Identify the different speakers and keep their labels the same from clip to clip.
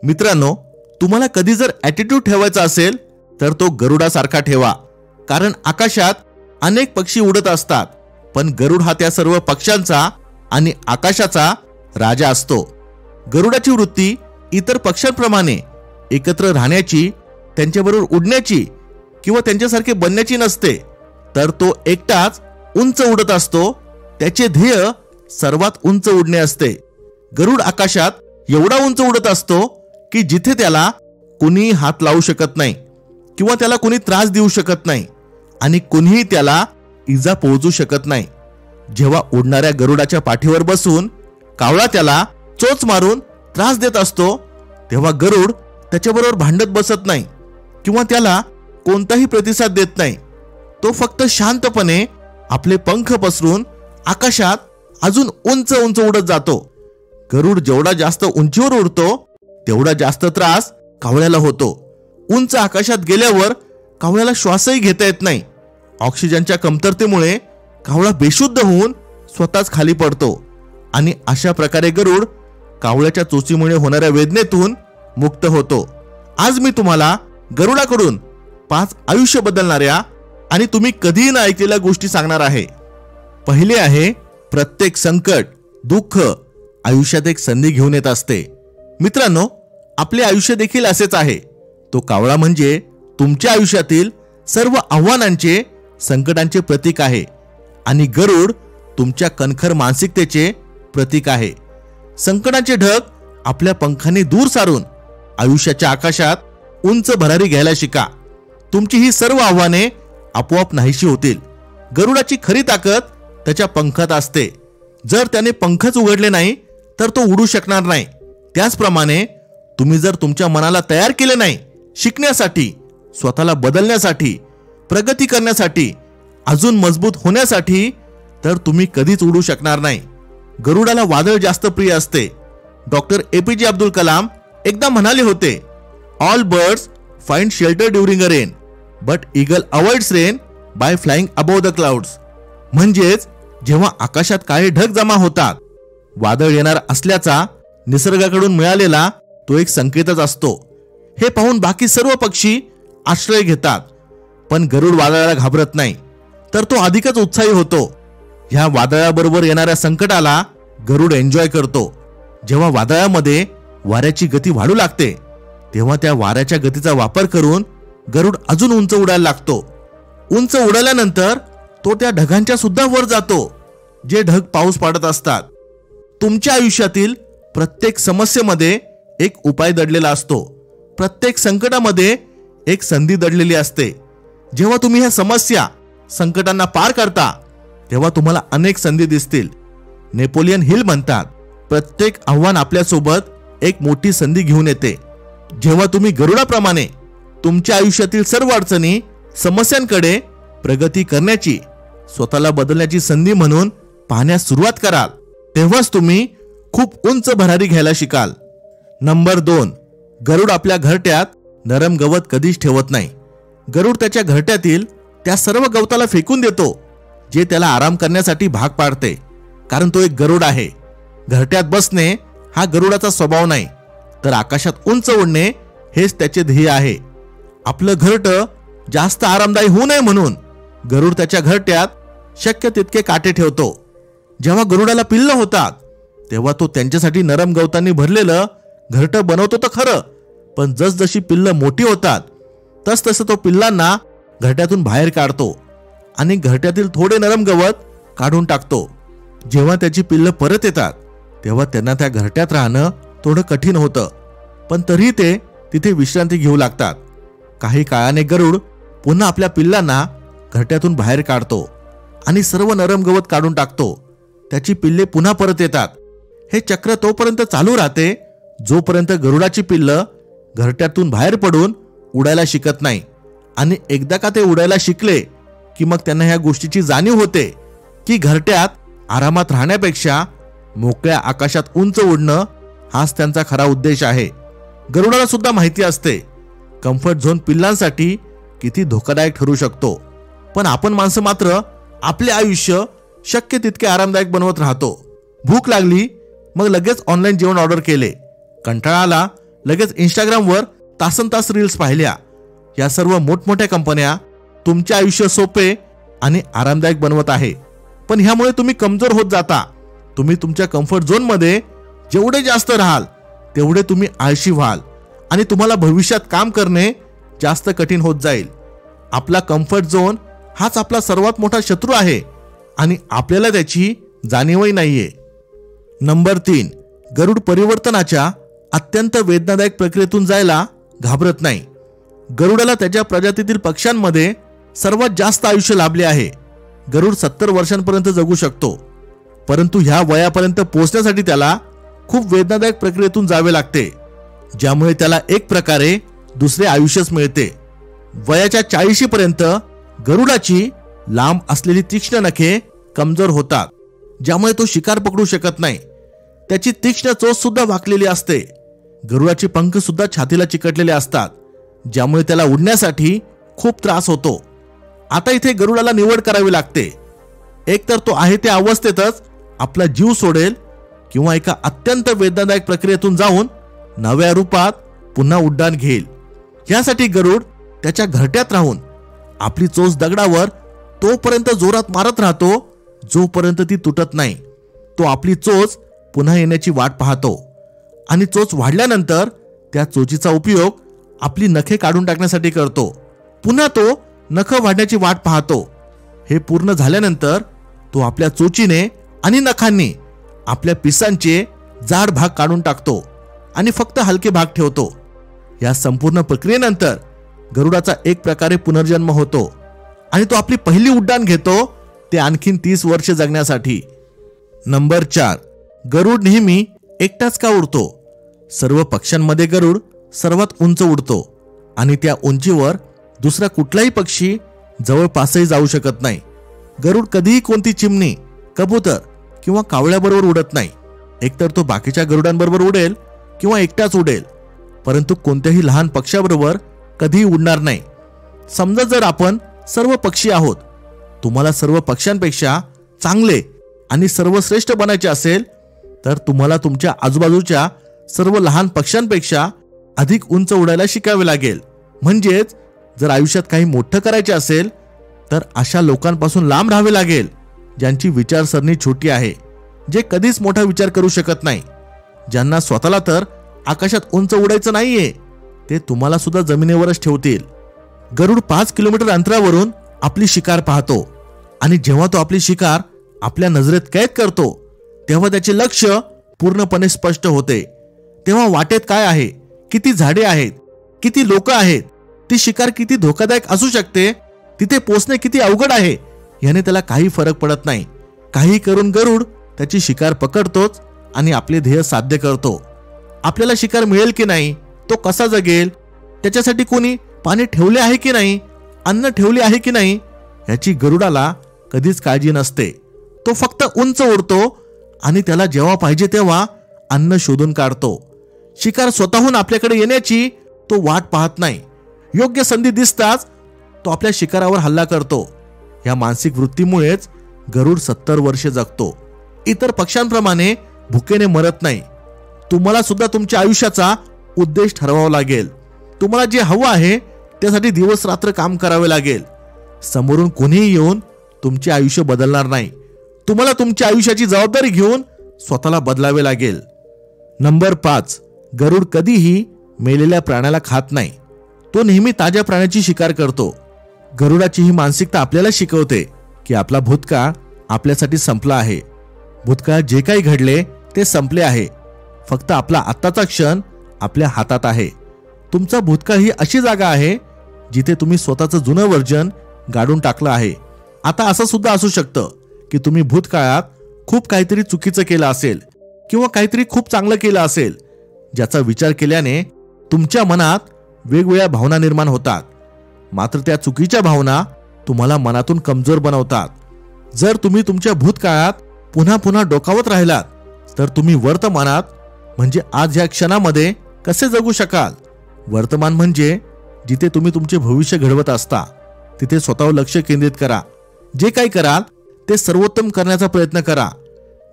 Speaker 1: मित्रांनो, तुम्हाला कधी जर ॲटिट्यूड ठेवायचा असेल तर तो गरुडासारखा ठेवा, कारण आकाशात अनेक पक्षी उडत असतात, पण गरुड हा त्या सर्व पक्ष्यांचा आणि आकाशाचा राजा असतो. गरुडाची वृत्ती इतर पक्ष्यांप्रमाणे एकत्र राहण्याची, त्यांच्याबरोबर उडण्याची किंवा त्यांच्यासारखे बनण्याची नसते, तर तो एकटाच उंच उडत असतो. त्याचे ध्येय सर्वात उंच उडणे असते. गरुड आकाशात एवढा उंच उडत असतो की जिथे त्याला कुणी हात लावू शकत नाही किंवा त्याला कुणी त्रास देऊ शकत नाही आणि कुणीही त्याला इजा पोहोचू शकत नाही. जेव्हा उडणाऱ्या गरुडाच्या पाठीवर बसून कावळा त्याला चोच मारून त्रास देत असतो, तेव्हा गरुड त्याच्याबरोबर भांडत बसत नाही किंवा त्याला कोणताही प्रतिसाद देत नाही. तो फक्त शांतपणे आपले पंख पसरून आकाशात अजून उंच उंच उडत जातो. गरुड जेवढा जास्त उंचीवर उडतो तेवढा जास्त त्रास कावळ्याला होतो. उंच आकाशात गेल्यावर कावळ्याला श्वासही घेता येत नाही. ऑक्सिजनच्या कमतरतेमुळे कावळा बेशुद्ध होऊन स्वतःच खाली पडतो आणि अशा प्रकारे गरुड कावळ्याच्या चोचीमुळे होणाऱ्या वेदनेतून मुक्त होतो. आज मी तुम्हाला गरुडाकडून 5 आयुष्य बदलणाऱ्या आणि तुम्ही कधीही न ऐकलेल्या गोष्टी सांगणार आहे. पहिले आहे, प्रत्येक संकट, दुःख आयुष्यात एक संधी घेऊन येत असते. मित्रांनो, आपले आयुष्य देखील असेच आहे. तो कावळा म्हणजे तुमच्या आयुष्यातील सर्व आव्हानांचे, संकटांचे प्रतीक आहे आणि गरुड तुमच्या कणखर मानसिकतेचे प्रतीक आहे. संकटांचे ढग आपल्या पंखांनी दूर सारून आयुष्याच्या आकाशात उंच भरारी घ्यायला शिका. तुमची ही सर्व आव्हाने आपोआप नाहीशी होतील. गरुडाची खरी ताकद त्याच्या पंखात असते. जर त्याने पंखच उघडले नाही तर तो उडू शकणार नाही. त्याचप्रमाणे तुम्ही जर तुमच्या मनाला तयार केले नाही शिकण्यासाठी, स्वतःला बदलण्यासाठी, प्रगती करण्यासाठी, अजून मजबूत होण्यासाठी, तर तुम्ही कधीच उडू शकणार नाही. गरुडाला वादळ जास्त प्रिय असते. डॉक्टर APJ अब्दुल कलाम एकदा म्हणाले होते, all birds find shelter during a rain but eagle avoids rain by flying above the clouds. म्हणजेच जेव्हा आकाशात काळे ढग जमा होतात, वादळ येणार असल्याचा निसर्गाकडून मिळालेला तो एक संकेतच असतो. हे पाहून बाकी सर्व पक्षी आश्रय घेतात, पण गरुड वादळाला घाबरत नाही, तर तो अधिकच उत्साही होतो. ह्या वादळाबरोबर येणाऱ्या संकटाला गरुड एन्जॉय करतो. जेव्हा वादळामध्ये वाऱ्याची गती वाढू लागते, तेव्हा त्या वाऱ्याच्या गतीचा वापर करून गरुड अजून उंच उडायला लागतो. उंच उडाल्यानंतर तो त्या ढगांच्या सुद्धा वर जातो, जे ढग पाऊस पाडत असतात. तुमच्या आयुष्यातील प्रत्येक समस्येमध्ये एक उपाय दडलेला असतो. प्रत्येक संकटामध्ये एक संधी दडलेली असते. जेव्हा तुम्ही ह्या समस्या, संकटांना पार करता, तेव्हा तुम्हाला अनेक संधी दिसतील. नेपोलियन हिल म्हणतात, प्रत्येक आव्हान आपल्यासोबत एक मोठी संधी घेऊन येते. जेव्हा तुम्ही गरुडाप्रमाणे तुमच्या आयुष्यातील सर्व अडचणी, समस्यांकडे प्रगती करण्याची, स्वतःला बदलण्याची संधी म्हणून पाहण्यास सुरुवात कराल, तेव्हाच तुम्ही खूप उंच भरारी घ्यायला शिकाल. नंबर 2, गरुड आपल्या घरट्यात नरम गवत कधीच ठेवत नाही. गरुड त्याच्या घरट्यातील त्या सर्व गवताला फेकून देतो जे त्याला आराम करण्यासाठी भाग पाडते, कारण तो एक गरुड आहे. घरट्यात बसणे हा गरुडाचा स्वभाव नाही, तर आकाशात उंच उडणे हेच त्याचे ध्येय आहे. आपलं घरटं जास्त आरामदायी होऊ नये म्हणून गरुड त्याच्या घरट्यात शक्य तितके काटे ठेवतो. जेव्हा गरुडाला पिल्लं होतात, तेव्हा तो त्यांच्यासाठी नरम गवतांनी भरलेलं घरटं बनवतो तर खरं, पण जसजशी पिल्लं मोठी होतात तसतसं तो पिल्लांना घरट्यातून बाहेर काढतो आणि घरट्यातील थोडे नरम गवत काढून टाकतो. जेव्हा त्याची पिल्लं परत येतात, तेव्हा त्यांना त्या घरट्यात राहणं थोडं कठीण होतं, पण तरीही ते तिथे विश्रांती घेऊ लागतात. काही काळाने गरुड पुन्हा आपल्या पिल्लांना घरट्यातून बाहेर काढतो आणि सर्व नरम गवत काढून टाकतो. त्याची पिल्ले पुन्हा परत येतात. हे चक्र तोपर्यंत चालू राहते जोपर्यंत गरुडाची पिल्लं घरट्यातून बाहेर पडून उडायला शिकत नाही. आणि एकदा का ते उडायला शिकले की मग त्यांना ह्या गोष्टीची जाणीव होते की घरट्यात आरामात राहण्यापेक्षा मोकळ्या आकाशात उंच उडणं हाच त्यांचा खरा उद्देश आहे. गरुडाला सुद्धा माहिती असते कम्फर्ट झोन पिल्लांसाठी किती धोकादायक ठरू शकतो, पण आपण माणसं मात्र आपले आयुष्य शक्य तितके आरामदायक बनवत राहतो. भूक लागली मग लगेच ऑनलाईन जेवण ऑर्डर केले, कंटाळा आला लगेच इंस्टाग्रामवर तासनतास रील्स पाहिल्या. या सर्व मोठमोठ्या कंपन्या तुमचे आयुष्य सोपे आणि आरामदायक बनवत आहे, पण ह्यामुळे तुम्ही कमजोर होत जाता. तुम्ही तुमच्या कम्फर्ट झोनमध्ये जेवढे जास्त राहाल तेवढे तुम्ही आळशी व्हाल आणि तुम्हाला भविष्यात काम करणे जास्त कठीण होत जाईल. आपला कम्फर्ट झोन हाच आपला सर्वात मोठा शत्रू आहे आणि आपल्याला त्याची जाणीवही नाहीये. नंबर 3, गरुड परिवर्तनाच्या अत्यंत वेदनादायक प्रक्रियेतून जायला घाबरत नाही. गरुडाला त्याच्या प्रजातीतील पक्ष्यांमध्ये सर्वात जास्त आयुष्य लाभले आहे. गरुड 70 वर्षांपर्यंत जगू शकतो, परंतु ह्या वयापर्यंत पोहोचण्यासाठी त्याला खूप वेदनादायक प्रक्रियेतून जावे लागते, ज्यामुळे त्याला एक प्रकारे दुसरे आयुष्यच मिळते. वयाच्या 40 पर्यंत गरुडाची लांब असलेली तीक्ष्ण नखे कमजोर होतात, ज्यामुळे तो शिकार पकडू शकत नाही. त्याची तीक्ष्ण चोच सुद्धा वाकलेली असते. गरुडाचे पंख सुद्धा छातीला चिकटलेले असतात, ज्यामुळे त्याला उडण्यासाठी खूप त्रास होतो. आता इथे गरुडाला निवड करावी लागते. एकतर तो आहे त्या अवस्थेतच आपला जीव सोडेल किंवा एका अत्यंत वेदनादायक प्रक्रियेतून जाऊन नव्या रूपात पुन्हा उड्डाण घेईल. यासाठी गरुड त्याच्या घरट्यात राहून आपली चोच दगडावर तोपर्यंत जोरात मारत राहतो जोपर्यंत ती तुटत नाही. तो आपली चोच पुन्हा येण्याची वाट पाहतो आणि चोच वाढल्यानंतर त्या चोचीचा उपयोग आपली नखे काढून टाकण्यासाठी करतो. पुन्हा तो नख वाढण्याची वाट पाहतो. हे पूर्ण झाल्यानंतर तो आपल्या चोचीने आणि नखांनी आपल्या पिसांचे जाड भाग काढून टाकतो आणि फक्त हलके भाग ठेवतो. या संपूर्ण प्रक्रियेनंतर गरुडाचा एक प्रकारे पुनर्जन्म होतो आणि तो आपली पहिली उड्डाण घेतो, ते आणखीन 30 वर्ष जगण्यासाठी. नंबर 4, गरुड नेहमी एकटाच का उडतो? सर्व पक्ष्यांमध्ये गरुड सर्वात उंच उडतो आणि त्या उंचीवर दुसरा कुठलाही पक्षी जवळपासही जाऊ शकत नाही. गरुड कधीही कोणती चिमणी, कबूतर किंवा कावळ्याबरोबर उडत नाही. एकतर तो बाकीच्या गरुडांबरोबर उडेल किंवा एकटाच उडेल, परंतु कोणत्याही लहान पक्ष्याबरोबर कधीही उडणार नाही. समजा जर आपण सर्व पक्षी आहोत, तुम्हाला सर्व पक्ष्यांपेक्षा चांगले आणि सर्वश्रेष्ठ बनायचे असेल तर तुम्हाला तुमच्या आजूबाजूच्या सर्व लहान पक्ष्यांपेक्षा अधिक उंच उडायला शिकावे लागेल. म्हणजेच जर आयुष्यात काही मोठं करायचे असेल तर अशा लोकांपासून लांब राहावे लागेल ज्यांची विचारसरणी छोटी आहे, जे कधीच मोठा विचार करू शकत नाही, ज्यांना स्वतःला तर आकाशात उंच उडायचं नाहीये, ते तुम्हाला सुद्धा जमिनीवरच ठेवतील. गरुड 5 किलोमीटर अंतरावरून आपली शिकार पाहतो आणि जेव्हा तो आपली शिकार आपल्या नजरेत कैद करतो तेव्हा त्याचे लक्ष पूर्णपणे स्पष्ट होते. तेव्हा वाटेत काय आहे, किती झाडे आहेत, किती लोक आहेत, ती शिकार किती धोकादायक असू शकते, तिथे पोहोचणे किती अवघड आहे, याने त्याला काही फरक पडत नाही. काही करून गरुड त्याची शिकार पकडतोच आणि आपले ध्येय साध्य करतो. आपल्याला शिकार मिळेल की नाही, तो कसा जगेल, त्याच्यासाठी कोणी पाणी ठेवले आहे की नाही, अन्न ठेवले आहे की नाही, याची गरुडाला कधीच काळजी नसते. तो फक्त उंच उडतो आणि त्याला जेव्हा पाहिजे तेव्हा अन्न शोधून काढतो. शिकार स्वतःहून आपल्याकडे येण्याची तो वाट पाहत नाही. योग्य संधी दिसताच तो आपल्या शिकारावर हल्ला करतो. या मानसिक वृत्तीमुळेच गरुड 70 वर्षे जगतो. इतर पक्ष्यांप्रमाणे भुकेने मरत नाही. तुम्हाला सुद्धा तुमच्या आयुष्याचा उद्देश ठरवावा लागेल. तुम्हाला जे हवं आहे त्यासाठी दिवस रात्र काम करावे लागेल. समोरून कोणीही येऊन तुमचे आयुष्य बदलणार नाही. तुम्हाला तुमच्या आयुष्याची जबाबदारी घेऊन स्वतःला बदलावे लागेल. नंबर 5, गरुड कधीही मेलेल्या प्राण्याला खात नाही. तो नेहमी ताज्या प्राण्याची शिकार करतो. गरुडाची ही मानसिकता आपल्याला शिकवते की आपला भूतकाळ आपल्यासाठी संपला आहे. भूतकाळात जे काही घडले ते संपले आहे. फक्त आपला आत्ताचा क्षण आपल्या हातात आहे. तुमचा भूतकाळ ही अशी जागा आहे जिथे तुम्ही स्वतःचं जुनं वर्जन गाडून टाकलं आहे. आता असं सुद्धा असू शकतं की तुम्ही भूतकाळात खूप काहीतरी चुकीचं केलं असेल किंवा काहीतरी खूप चांगलं केलं असेल, ज्याचा विचार केल्याने तुमच्या मनात वेगवेगळ्या भावना निर्माण होतात. मात्र त्या चुकीच्या भावना तुम्हाला मनातून कमजोर बनवतात. जर तुम्ही तुमच्या भूतकाळात पुन्हा पुन्हा डोकावत राहिलात तर तुम्ही वर्तमानात म्हणजे आज ह्या क्षणामध्ये कसे जगू शकाल? वर्तमान म्हणजे जिथे तुम्ही तुमचे भविष्य घडवत असता. तिथे स्वतःवर लक्ष केंद्रित करा. जे काही कराल ते सर्वोत्तम करण्याचा प्रयत्न करा.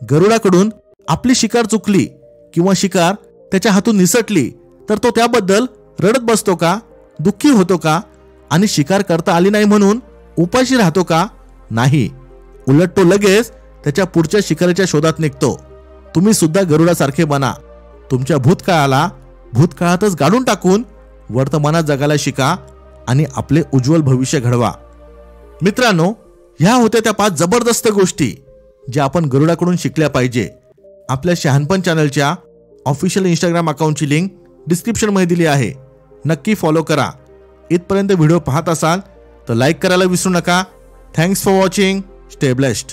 Speaker 1: गरुडाकडून आपली शिकार चुकली किंवा शिकार त्याच्या हातून निसटली तर तो त्याबद्दल रडत बसतो का, दुःखी होतो का आणि शिकार करता आली नाही म्हणून उपाशी राहतो का? नाही, उलट तो लगेच त्याच्या पुढच्या शिकारीच्या शोधात निघतो. तुम्ही सुद्धा गरुडासारखे बना. तुमच्या भूतकाळाला भूतकाळातच गाडून टाकून वर्तमानात जगायला शिका आणि आपले उज्ज्वल भविष्य घडवा. मित्रांनो, ह्या होत्या त्या 5 जबरदस्त गोष्टी ज्या आपण गरुडाकडून शिकल्या पाहिजे. आपल्या शहाणपण चॅनलच्या ऑफिशियल इंस्टाग्राम अकाउंटची लिंक डिस्क्रिप्शन मध्ये दिली आहे. नक्की फॉलो करा. इथपर्यंत व्हिडिओ पाहत असाल तर लाईक करायला विसरू नका. Thanks for watching. Stay blessed.